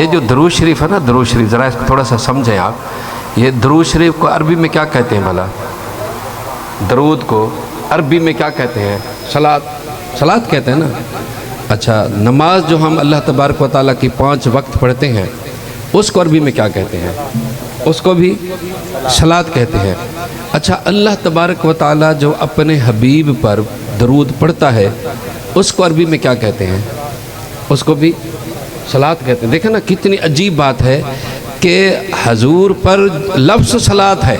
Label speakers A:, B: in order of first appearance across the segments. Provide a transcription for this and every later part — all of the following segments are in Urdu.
A: یہ جو درود شریف ہے نا، درود شریف ذرا اس کو تھوڑا سا سمجھیں آپ. یہ درود شریف کو عربی میں کیا کہتے ہیں بھلا؟ درود کو عربی میں کیا کہتے ہیں؟ صلاۃ کہتے ہیں نا. اچھا، نماز جو ہم اللہ تبارک و تعالیٰ کی 5 وقت پڑھتے ہیں اس کو عربی میں کیا کہتے ہیں؟ اس کو بھی صلاۃ کہتے ہیں. اچھا، اللہ تبارک و تعالیٰ جو اپنے حبیب پر درود پڑھتا ہے اس کو عربی میں کیا کہتے ہیں؟ اس کو بھی صلاۃ کہتے ہیں. دیکھیں نا کتنی عجیب بات ہے کہ حضور پر لفظ صلاۃ ہے،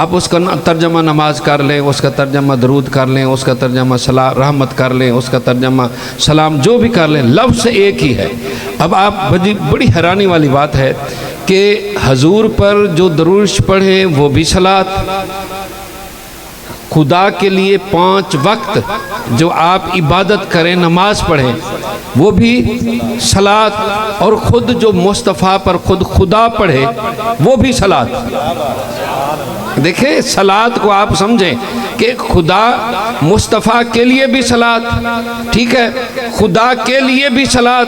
A: آپ اس کا ترجمہ نماز کر لیں، اس کا ترجمہ درود کر لیں، اس کا ترجمہ رحمت کر لیں، اس کا ترجمہ سلام، جو بھی کر لیں، لفظ ایک ہی ہے. اب آپ بڑی حیرانی والی بات ہے کہ حضور پر جو درود پڑھیں وہ بھی صلاۃ، خدا کے لیے 5 وقت جو آپ عبادت کریں، نماز پڑھیں، وہ بھی صلاۃ، اور خود جو مصطفیٰ پر خود خدا پڑھے وہ بھی صلاۃ. دیکھیں صلاۃ کو آپ سمجھیں کہ خدا مصطفیٰ کے لیے بھی صلاۃ، ٹھیک ہے، خدا کے لیے بھی صلاۃ،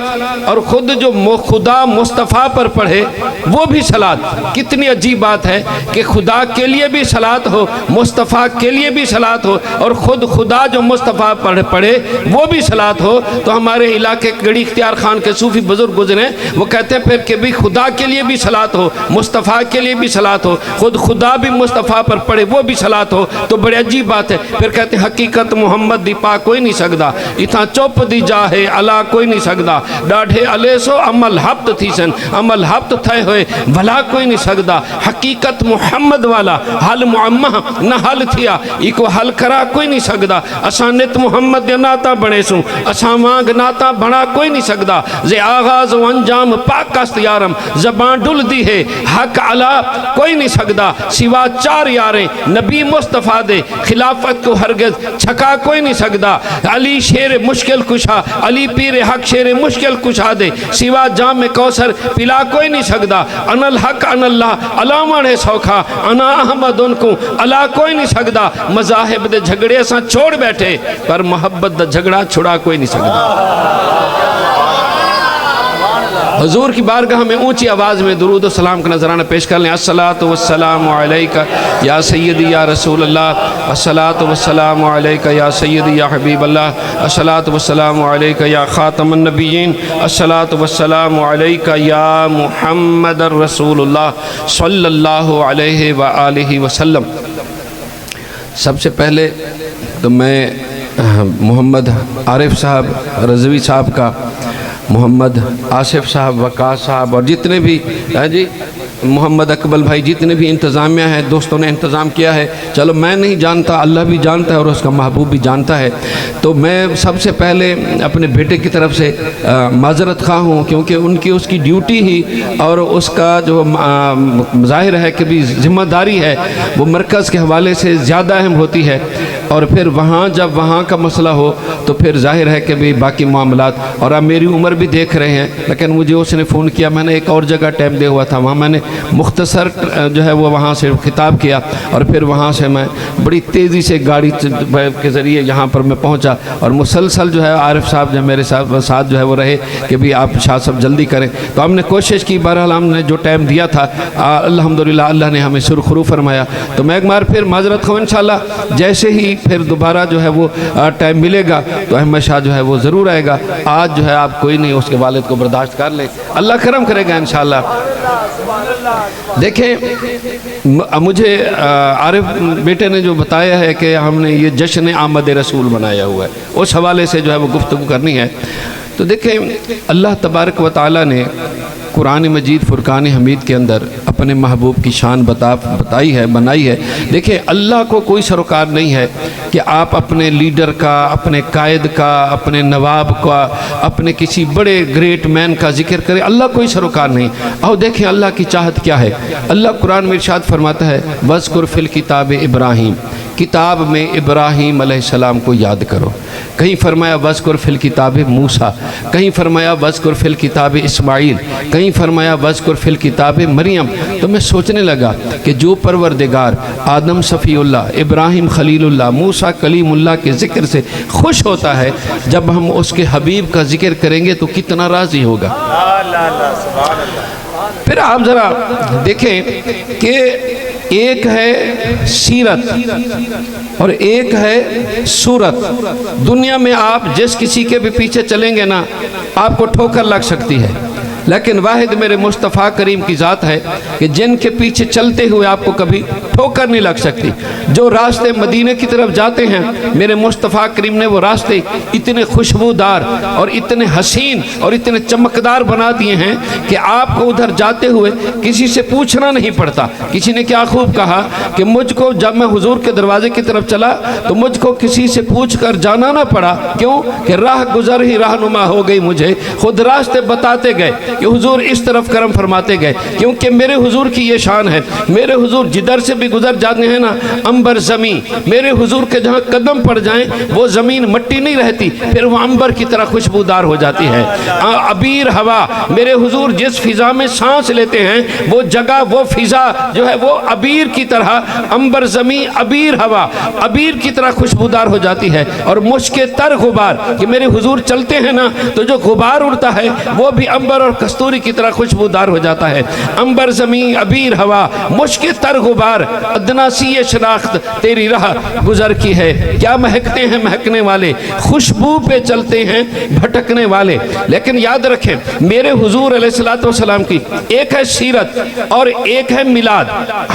A: اور خود جو خدا مصطفیٰ پر پڑھے وہ بھی صلاۃ. کتنی عجیب بات ہے کہ خدا کے لیے بھی صلاۃ ہو، مصطفیٰ کے لیے بھی صلاۃ ہو، اور خود خدا جو مصطفیٰ پڑھے وہ بھی صلاۃ ہو. تو ہمارے علاقے گڑی اختیار خان کے صوفی بزرگ گزرے، وہ کہتے ہیں پھر کہ بھی خدا کے لیے بھی صلاۃ ہو، مصطفیٰ کے لیے بھی صلاۃ ہو، خود خدا بھی مصطفیٰ پر پڑھے وہ بھی صلاۃ ہو. تو بڑی عجیب بات ہے. پھر کہتے ہیں حقیقت محمد دی پا کوئی نہیں سکدا، اتھا چپ دی جاہے علا کوئی نہیں سکدا، ڈاڑھے علیہ سو عمل ہفت تھی سن، عمل ہفت تھے ہوئے بھلا کوئی نہیں سکدا. حقیقت محمد والا حل معمہ نہ حل تھیا، ایکو حل کرا کوئی نہیں سکدا. اساں نت محمد دے ناتا بنے سوں، اساں وانگ ناتا بنا کوئی نہیں سکدا. زے آغاز و انجام پاک است یارم، زبان ڈل دی ہے حق علا کوئی نہیں سکدا. سوا 4 یاریں نبی مصطفیٰ دے، خلافت کو ہرگز چھکا کوئی نہیں سکدا. علی شیر مشکل کشا، علی پیر حق شیر مشکل کشا دے، سوا جام کوثر پلا کوئی نہیں سکدا. انا الحق انا اللہ علامہ ہے سوکھا، انا احمد ان کو علا کوئی نہیں سکدا. مذاہب دے جھگڑے اساں چھوڑ بیٹھے، پر محبت دا جھگڑا چھڑا کوئی نہیں سکدا. حضور کی بارگاہ میں اونچی آواز میں درود و سلام کا نذرانہ پیش کر لیں. الصلاۃ والسلام علیکہ یا سیدی یا رسول اللہ، الصلاۃ والسلام علیکہ یا سیدی یا حبیب اللہ، الصلاۃ والسلام علیکہ یا خاتم النبیین، الصلاۃ والسلام علیکہ یا محمد الرسول اللہ صلی اللہ علیہ وآلہ وسلم. سب سے پہلے تو میں محمد عارف صاحب رضوی صاحب کا، محمد آصف صاحب، وقاص صاحب، اور جتنے بھی محمد اقبال بھائی، جتنے بھی انتظامیہ ہیں، دوستوں نے انتظام کیا ہے. چلو میں نہیں جانتا، اللہ بھی جانتا ہے اور اس کا محبوب بھی جانتا ہے. تو میں سب سے پہلے اپنے بیٹے کی طرف سے معذرت خواہ ہوں، کیونکہ اس کی ڈیوٹی ہی اور اس کا جو ظاہر ہے کہ بھی ذمہ داری ہے وہ مرکز کے حوالے سے زیادہ اہم ہوتی ہے، اور پھر جب وہاں کا مسئلہ ہو تو پھر ظاہر ہے کہ بھی باقی معاملات. اور آپ میری عمر بھی دیکھ رہے ہیں، لیکن مجھے اس نے فون کیا، میں نے ایک اور جگہ ٹائم دے ہوا تھا، وہاں میں نے مختصر جو ہے وہ وہاں سے خطاب کیا، اور پھر وہاں سے میں بڑی تیزی سے گاڑی کے ذریعے یہاں پر میں پہنچا، اور مسلسل جو ہے عارف صاحب جو میرے ساتھ جو ہے وہ رہے کہ بھی آپ شاہ صاحب جلدی کریں. تو ہم نے کوشش کی، بہرحال ہم نے جو ٹائم دیا تھا الحمدللہ اللہ نے ہمیں سرخرو فرمایا. تو میں ایک بار پھر معذرت خواہ، انشاءاللہ جیسے ہی پھر دوبارہ جو ہے وہ ٹائم ملے گا تو احمد شاہ جو ہے وہ ضرور آئے گا. آج جو ہے آپ کوئی نہیں، اس کے والد کو برداشت کر لیں، اللہ کرم کرے گا انشاءاللہ. دیکھیں مجھے عارف بیٹے نے جو بتایا ہے کہ ہم نے یہ جشن آمد رسول بنایا ہوا ہے، اس حوالے سے جو ہے وہ گفتگو کرنی ہے. تو دیکھیں اللہ تبارک و تعالیٰ نے قرآن مجید فرقان حمید کے اندر اپنے محبوب کی شان بتائی ہے، بنائی ہے. دیکھیں اللہ کو کوئی سروکار نہیں ہے کہ آپ اپنے لیڈر کا، اپنے قائد کا، اپنے نواب کا، اپنے کسی بڑے گریٹ مین کا ذکر کریں. اللہ کوئی سروکار نہیں. اور دیکھیں اللہ کی چاہت کیا ہے. اللہ قرآن میں ارشاد فرماتا ہے وَذْكُرْ فِي الْكِتَابِ ابراہیم، کتاب میں ابراہیم علیہ السلام کو یاد کرو. کہیں فرمایا وَذْكُرْ فِي الْكِتَابِ موسیٰ، کہیں فرمایا وَذْكُرْ فِي الْكِتَابِ اسماعیل، کہیں فرمایا وَذْكُرْ فِي الْكِتَابِ مریم. تو میں سوچنے لگا کہ جو پروردگار آدم صفی اللہ، ابراہیم خلیل اللہ، موسیٰ موسیٰ کلیم اللہ کے ذکر سے خوش ہوتا ہے، جب ہم اس کے حبیب کا ذکر کریں گے تو کتنا راضی ہوگا۔ پھر آپ ذرا دیکھیں کہ ایک ہے سیرت اور ایک ہے صورت۔ دنیا میں آپ جس کسی کے بھی پیچھے چلیں گے نا، آپ کو ٹھوکر لگ سکتی ہے، لیکن واحد میرے مصطفیٰ کریم کی ذات ہے کہ جن کے پیچھے چلتے ہوئے آپ کو کبھی ٹھوکر نہیں لگ سکتی۔ جو راستے مدینہ کی طرف جاتے ہیں، میرے مصطفیٰ کریم نے وہ راستے اتنے خوشبودار اور اتنے حسین اور اتنے چمکدار بنا دیے ہیں کہ آپ کو ادھر جاتے ہوئے کسی سے پوچھنا نہیں پڑتا۔ کسی نے کیا خوب کہا کہ مجھ کو جب میں حضور کے دروازے کی طرف چلا تو مجھ کو کسی سے پوچھ کر جانا نہ پڑا، کیوں کہ راہ گزر ہی رہنما ہو گئی، مجھے خود راستے بتاتے گئے کہ حضور اس طرف کرم فرماتے گئے، کیونکہ میرے حضور کی یہ شان ہے۔ میرے حضور جدھر سے بھی گزر جاتے ہیں نا، امبر زمین، میرے حضور کے جہاں قدم پڑ جائیں وہ زمین مٹی نہیں رہتی، پھر وہ امبر کی طرح خوشبودار ہو جاتی ہے۔ عبیر ہوا، میرے حضور جس فضا میں سانس لیتے ہیں وہ جگہ، وہ فضا جو ہے وہ عبیر کی طرح، امبر زمین عبیر ہوا عبیر کی طرح خوشبودار ہو جاتی ہے۔ اور مشک تر غبار، کہ میرے حضور چلتے ہیں نا تو جو غبار اڑتا ہے وہ بھی امبر اور کستوری کی طرح خوشبودار ہو جاتا ہے۔ امبر زمین عبیر ہوا مشک تر غبار، ادنا سی شناخت تیری راہ گزر کی ہے۔ کیا مہکتے ہیں مہکنے والے، خوشبو پہ چلتے ہیں بھٹکنے والے۔ لیکن یاد رکھیں میرے حضور علیہ السلام کی ایک ہے سیرت اور ایک ہے میلاد۔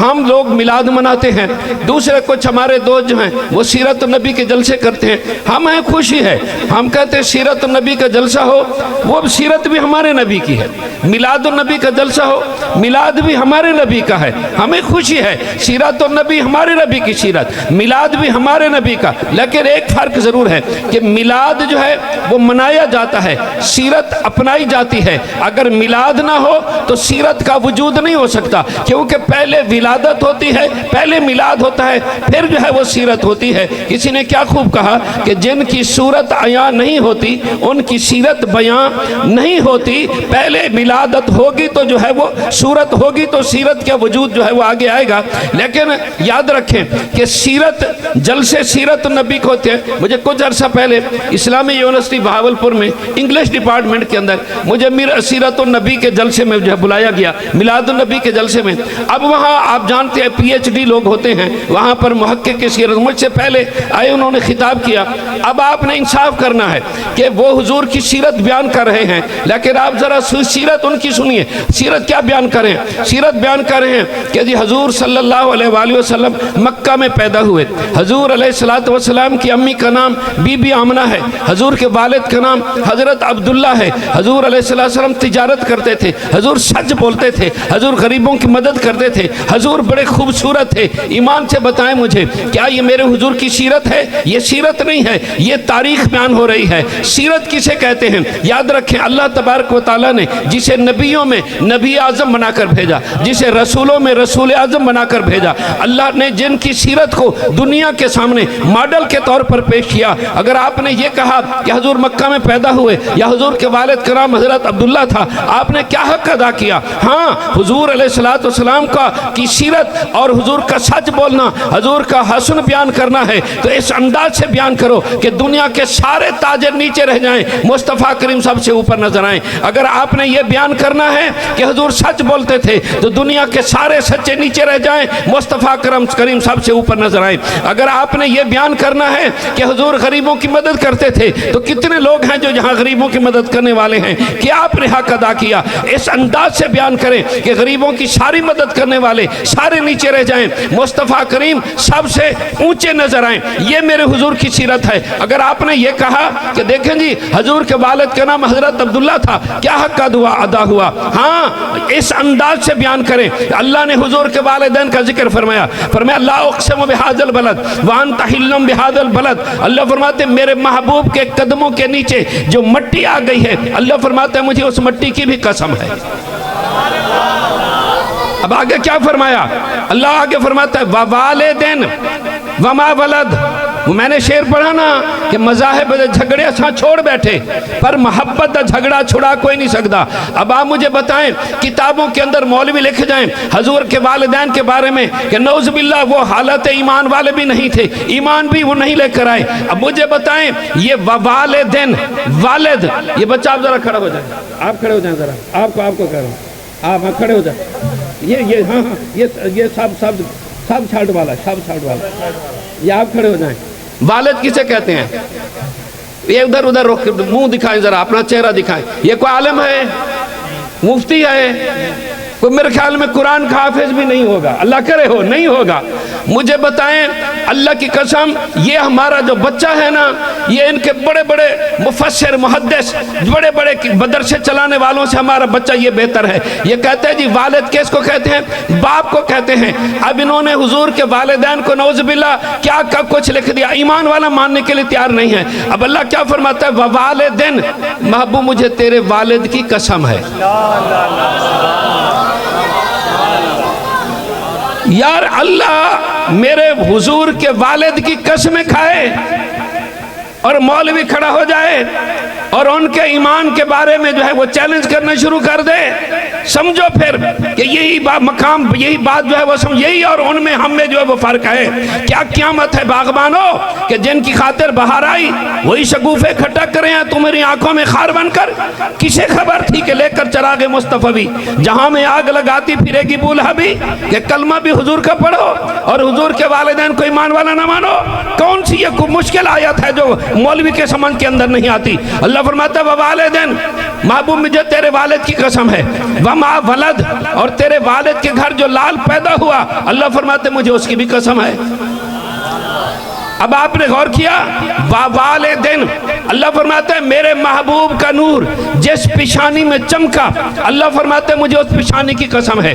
A: ہم لوگ میلاد مناتے ہیں، دوسرے کچھ ہمارے دوست جو ہیں وہ سیرت النبی کے جلسے کرتے ہیں، ہمیں خوشی ہے، ہم کہتے ہیں سیرت النبی کا جلسہ ہو، وہ سیرت بھی ہمارے نبی کی ہے۔ میلاد النبی کا جلسہ ہو، میلاد بھی ہمارے نبی کا ہے، ہمیں خوشی ہے۔ سیرت النبی ہمارے نبی کی سیرت، میلاد بھی ہمارے نبی کا، لیکن ایک فرق ضرور ہے کہ میلاد جو ہے وہ منایا جاتا ہے، سیرت اپنائی جاتی ہے۔ اگر میلاد نہ ہو تو سیرت کا وجود نہیں ہو سکتا، کیونکہ پہلے ولادت ہوتی ہے، پہلے میلاد ہوتا ہے، پھر جو ہے وہ سیرت ہوتی ہے۔ کسی نے کیا خوب کہا کہ جن کی صورت عیاں نہیں ہوتی ان کی سیرت بیاں نہیں ہوتی۔ پہلے ولادت ہوگی تو جو ہے وہ صورت ہوگی تو سیرت کا وجود جو ہے وہ آگے آئے گا۔ لیکن یاد رکھیں کہ سیرت جلسے سیرت النبی کو ہوتے ہیں۔ مجھے کچھ عرصہ پہلے اسلامی یونیورسٹی بہاولپور میں انگلش ڈپارٹمنٹ کے اندر مجھے سیرت النبی کے جلسے میں جو ہے بلایا گیا، میلاد النبی کے جلسے میں۔ اب وہاں آپ جانتے ہیں پی ایچ ڈی لوگ ہوتے ہیں، وہاں پر محقق کی سیرت مجھ سے پہلے آئے، انہوں نے خطاب کیا۔ اب آپ نے انصاف کرنا ہے کہ وہ حضور کی سیرت بیان کر رہے ہیں، لیکن آپ ذرا سیرت ان کی سنیے۔ سیرت کیا بیان کریں؟ سیرت بیان کر رہے ہیں کہ جی حضور صلی اللہ علیہ وآلہ وسلم مکہ میں پیدا ہوئے، حضور علیہ السلام کی امی کا نام بی بی آمنہ ہے، حضور کے والد کا نام حضرت عبداللہ ہے، حضور علیہ السلام تجارت کرتے تھے، حضور سچ بولتے تھے، حضور غریبوں کی مدد کرتے تھے، حضور بڑے خوبصورت تھے۔ ایمان سے بتائیں مجھے، کیا یہ میرے حضور کی سیرت ہے؟ یہ سیرت نہیں ہے، یہ تاریخ بیان ہو رہی ہے۔ سیرت کسے کہتے ہیں؟ یاد رکھیں اللہ تبارک و تعالیٰ نے جسے نبیوں میں نبی اعظم بنا کر بھیجا، جسے رسولوں میں رسول اعظم بنا کر بھیجا، اللہ نے جن کی سیرت کو دنیا کے سامنے ماڈل کے طور پر پیش کیا۔ اگر آپ نے یہ کہا کہ حضور مکہ میں پیدا ہوئے یا حضور کے والد کا نام حضرت عبداللہ تھا، آپ نے کیا حق ادا کیا؟ ہاں، حضور علیہ السلام کی سیرت اور حضور کا سچ بولنا، حضور کا حسن بیان کرنا ہے تو اس انداز سے بیان کرو کہ دنیا کے سارے تاجر نیچے رہ جائیں، مصطفیٰ کریم سب سے اوپر نظر آئیں۔ اگر آپ نے یہ بیان کرنا ہے کہ حضور سچ بولتے تھے تو دنیا کے سارے سچے نیچے رہ جائیں، مصطفیٰ کریم سب سے اوپر نظر آئیں۔ اگر آپ نے یہ بیان کرنا ہے کہ حضور غریبوں کی مدد کرتے تھے تو کتنے لوگ ہیں جو جہاں غریبوں کی مدد کرنے والے ہیں، کیا آپ نے حق ادا کیا؟ اس انداز سے بیان کریں کہ غریبوں کی ساری مدد کرنے والے سارے نیچے رہ جائیں، مصطفیٰ کریم سب سے اونچے نظر آئیں۔ یہ میرے حضور کی سیرت ہے۔ اگر آپ نے یہ کہا کہ دیکھیں جی حضور کے والد کا نام حضرت عبداللہ تھا، کیا حق ادا ہوا؟ ہاں، اس انداز سے بیان کریں۔ اللہ نے حضور کے والدین کا ذکر فرمایا، لا اقسم بہذا البلد وانت حل بہذا البلد۔ اللہ فرماتے ہیں میرے محبوب کے قدموں کے نیچے جو مٹی آ گئی ہے، اللہ فرماتے ہیں مجھے اس مٹی کی بھی قسم ہے۔ اب آگے کیا فرمایا؟ اللہ آگے فرماتا ہے ووالدین وما ولد میں نے شعر پڑھا نا کہ مذاہب دے جھگڑے اساں چھوڑ بیٹھے پر محبت دا جھگڑا چھڑا کوئی نہیں سکتا. اب آپ مجھے بتائیں کتابوں کے اندر مولوی لکھ جائیں حضور کے والدین کے بارے میں کہ نعوذ باللہ وہ حالت ایمان والے بھی نہیں تھے, ایمان بھی وہ نہیں لے کر آئے. اب مجھے بتائیں یہ والدین والد, یہ بچہ آپ ذرا کھڑا ہو جائیں, آپ کھڑے ہو جائیں ذرا, آپ کو کہہ رہا ہوں, آپ کھڑے ہو جائیں. یہ ہاں یہ سب چھاڑ والا, یہ آپ کھڑے ہو جائیں. والد کسے کہتے ہیں؟ یہ ادھر ادھر منہ دکھائیں ذرا, اپنا چہرہ دکھائیں. یہ کوئی عالم ہے, مفتی ہے, کوئی میرے خیال میں قرآن کا حافظ بھی نہیں ہوگا, اللہ کرے ہو, نہیں ہوگا. مجھے بتائیں اللہ کی قسم یہ ہمارا جو بچہ ہے نا, یہ ان کے بڑے بڑے مفسر محدث بڑے بڑے مدرسے چلانے والوں سے ہمارا بچہ یہ بہتر ہے. یہ کہتے ہیں جی والد کس کو کہتے ہیں؟ باپ کو کہتے ہیں. اب انہوں نے حضور کے والدین کو نعوذ باللہ کیا کچھ لکھ دیا, ایمان والا ماننے کے لیے تیار نہیں ہے. اب اللہ کیا فرماتا ہے؟ ووالدین, محبوب مجھے تیرے والد کی قسم ہے. یار اللہ میرے حضور کے والد کی قسمیں کھائے اور مولوی کھڑا ہو جائے اور ان کے ایمان کے بارے میں جو ہے وہ چیلنج کرنا شروع کر دے. سمجھو پھر کہ یہی مقام, یہی بات جو ہے وہ یہی اور ان میں ہم میں جو ہے وہ فرق ہے. کیا قیامت ہے باغبانوں کہ جن کی خاطر بہار آئی وہی شگوفے کھٹک رہے ہیں تمہاری آنکھوں میں خار بن کر. کسے خبر تھی کہ لے کر چراغ مصطفی جہاں میں آگ لگاتی پھرے گی بولہا بھی, کہ کلمہ بھی حضور کا پڑھو اور حضور کے والدین کو ایمان والا نہ مانو. کون سی یہ مشکل آیت ہے جو مولوی کے سمجھ کے اندر نہیں آتی؟ اللہ فرماتا ہے ووالدین, محبوب مجھے تیرے والد کی قسم ہے. وما ولد, اور تیرے والد کے گھر جو لال پیدا ہوا, اللہ فرماتے مجھے اس کی بھی قسم ہے. اب آپ نے غور کیا, والدین, اللہ فرماتا ہے میرے محبوب کا نور جس پیشانی میں چمکا, اللہ فرماتے مجھے اس پیشانی کی قسم ہے.